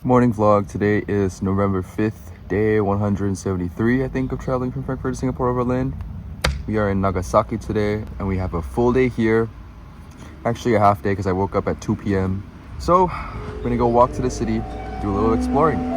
Morning vlog. Today is November 5th, day 173, I think, of traveling from Frankfurt to Singapore overland. We are in Nagasaki today and we have a full day here. Actually a half day because I woke up at 2 p.m. So we're gonna go walk to the city, do a little exploring.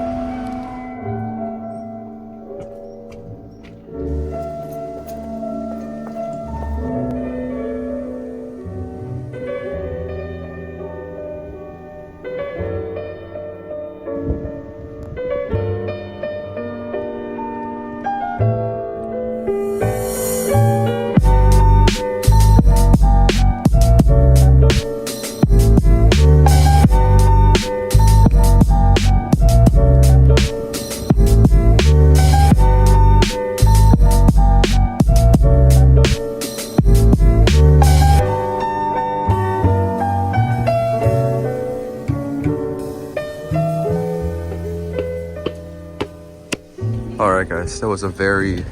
Alright guys, that was a very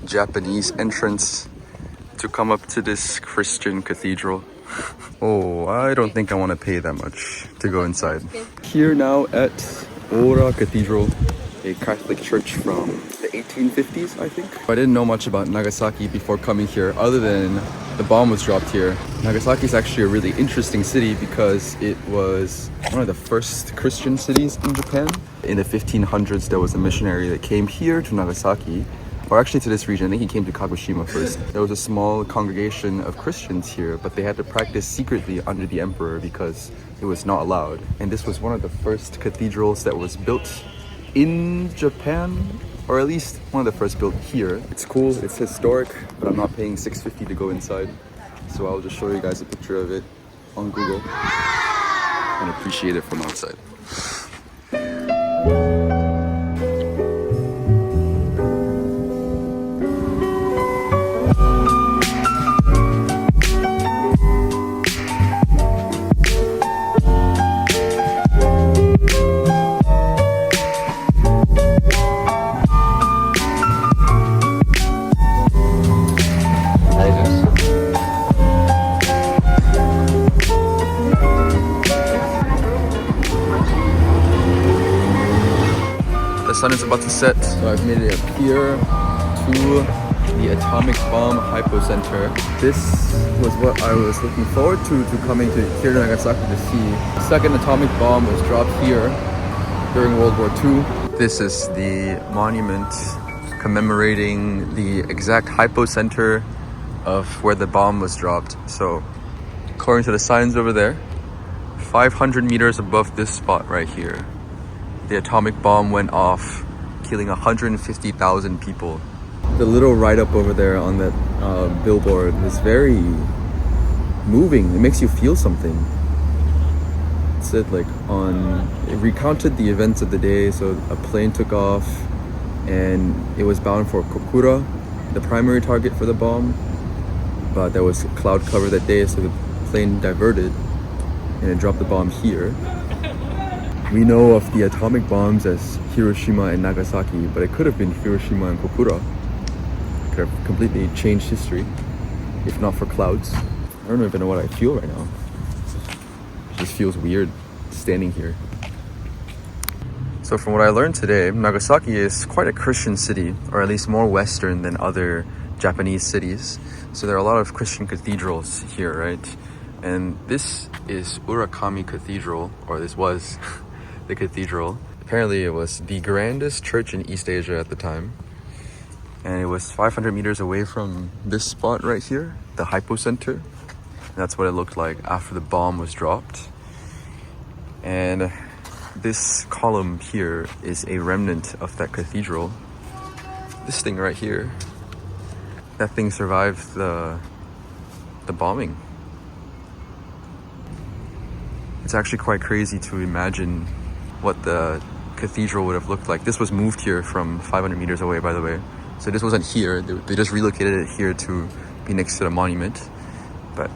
Japanese entrance to come up to this Christian cathedral. Oh, I don't think I want to pay that much to go inside. Here now at Ora Cathedral, a Catholic church from the 1850s, I think. I didn't know much about Nagasaki before coming here, other than the bomb was dropped here. Nagasaki is actually a really interesting city because it was one of the first Christian cities in Japan. In the 1500s, there was a missionary that came here to Nagasaki, or actually to this region. I think he came to Kagoshima first. There was a small congregation of Christians here, but they had to practice secretly under the emperor because it was not allowed. And this was one of the first cathedrals that was built in Japan, or at least one of the first built here. It's cool, it's historic, but I'm not paying $6.50 to go inside. So I'll just show you guys a picture of it on Google and appreciate it from outside. The sun is about to set, so I've made it up here to the atomic bomb hypocenter. This was what I was looking forward to coming to here to Nagasaki to see. The second atomic bomb was dropped here during World War II. This is the monument commemorating the exact hypocenter of where the bomb was dropped. So, according to the signs over there, 500 meters above this spot right here, the atomic bomb went off, killing 150,000 people. The little write-up over there on that billboard was very moving. It makes you feel something. It said it recounted the events of the day. So a plane took off and it was bound for Kokura, the primary target for the bomb. But there was cloud cover that day, so the plane diverted and it dropped the bomb here. We know of the atomic bombs as Hiroshima and Nagasaki, but it could have been Hiroshima and Kokura. It could have completely changed history, if not for clouds. I don't even know what I feel right now. It just feels weird standing here. So from what I learned today, Nagasaki is quite a Christian city, or at least more Western than other Japanese cities. So there are a lot of Christian cathedrals here, right? And this is Urakami Cathedral, or this was the cathedral. Apparently it was the grandest church in East Asia at the time. And it was 500 meters away from this spot right here, the hypocenter. And that's what it looked like after the bomb was dropped. And this column here is a remnant of that cathedral. This thing right here, that thing survived the bombing. It's actually quite crazy to imagine what the cathedral would have looked like. This was moved here from 500 meters away, by the way. So this wasn't here. They just relocated it here to be next to the monument. But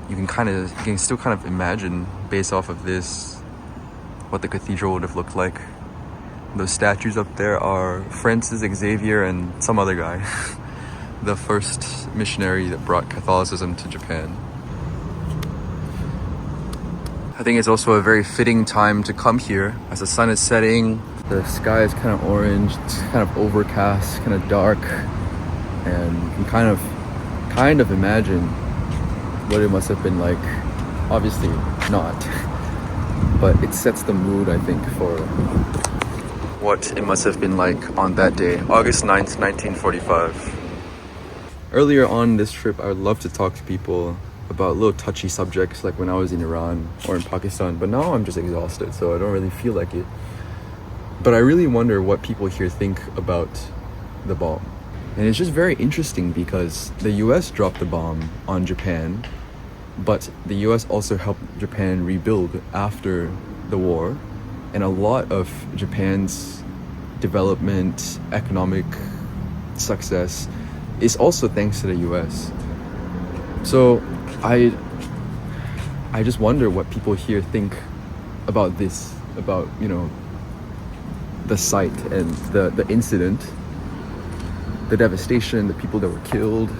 you can still kind of imagine, based off of this, what the cathedral would have looked like. Those statues up there are Francis Xavier and some other guy. The first missionary that brought Catholicism to Japan. I think it's also a very fitting time to come here as the sun is setting. The sky is kind of orange, it's kind of overcast, kind of dark, and you can kind of imagine what it must have been like. Obviously not, but it sets the mood, I think, for what it must have been like on that day, August 9th, 1945. Earlier on this trip, I would love to talk to people about little touchy subjects like when I was in Iran or in Pakistan, but now I'm just exhausted, so I don't really feel like it. But I really wonder what people here think about the bomb. And it's just very interesting because the US dropped the bomb on Japan, but the US also helped Japan rebuild after the war, and a lot of Japan's development, economic success is also thanks to the US. So I just wonder what people here think about this, about, you know, the site and the incident, the devastation, the people that were killed.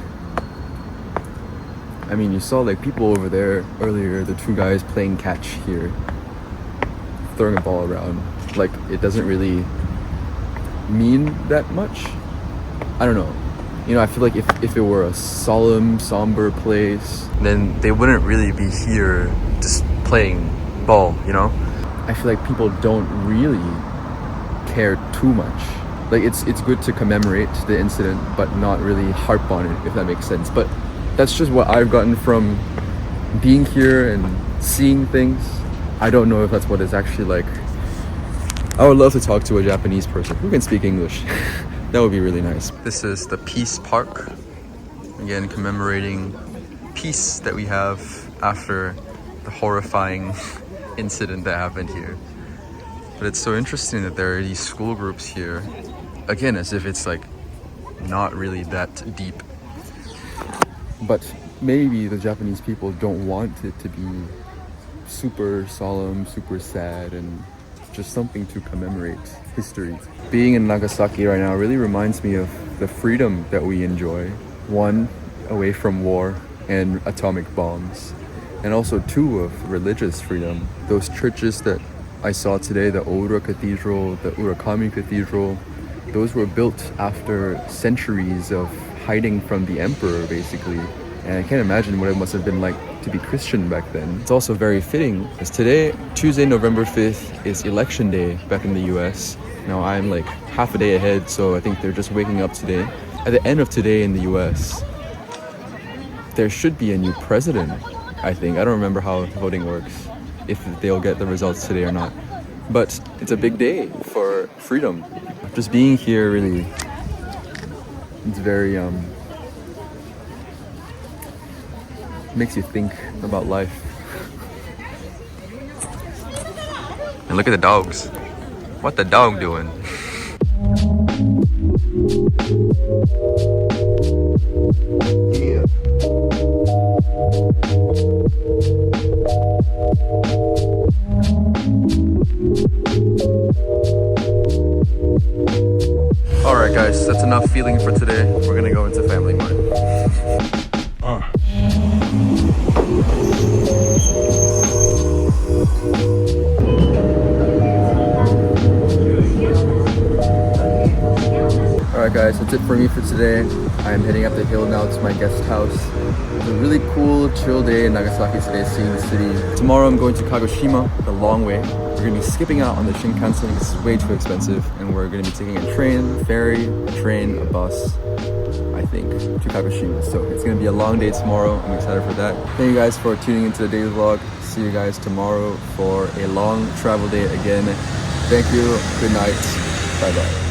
I mean, you saw like people over there earlier, the two guys playing catch here, throwing a ball around. Like, it doesn't really mean that much. I don't know. You know, I feel like if it were a solemn, somber place, then they wouldn't really be here just playing ball, you know? I feel like people don't really care too much. Like, it's good to commemorate the incident, but not really harp on it, if that makes sense. But that's just what I've gotten from being here and seeing things. I don't know if that's what it's actually like. I would love to talk to a Japanese person who can speak English. That would be really nice. This is the Peace Park. Again, commemorating peace that we have after the horrifying incident that happened here. But it's so interesting that there are these school groups here. Again, as if it's like not really that deep. But maybe the Japanese people don't want it to be super solemn, super sad, and just something to commemorate history. Being in Nagasaki right now really reminds me of the freedom that we enjoy. One, away from war and atomic bombs. And also two, of religious freedom. Those churches that I saw today, the Oura Cathedral, the Urakami Cathedral, those were built after centuries of hiding from the emperor, basically. And I can't imagine what it must have been like to be Christian back then. It's also very fitting, because today, Tuesday, November 5th, is election day back in the US. Now I'm like half a day ahead, so I think they're just waking up today. At the end of today in the US, there should be a new president, I think. I don't remember how voting works, if they'll get the results today or not. But it's a big day for freedom. Just being here really, it's very, makes you think about life. And look at the dogs. What the dog doing? Yeah. Alright guys, that's enough feeling for today. We're gonna go into Family Mart. Alright guys, that's it for me for today. I'm heading up the hill now to my guest house. It's a really cool, chill day in Nagasaki today, seeing the city. Tomorrow I'm going to Kagoshima, the long way. We're going to be skipping out on the Shinkansen because it's way too expensive. And we're going to be taking a train, ferry, a bus, I think, to Kagoshima. So it's going to be a long day tomorrow. I'm excited for that. Thank you guys for tuning into the daily vlog. See you guys tomorrow for a long travel day again. Thank you. Good night. Bye bye.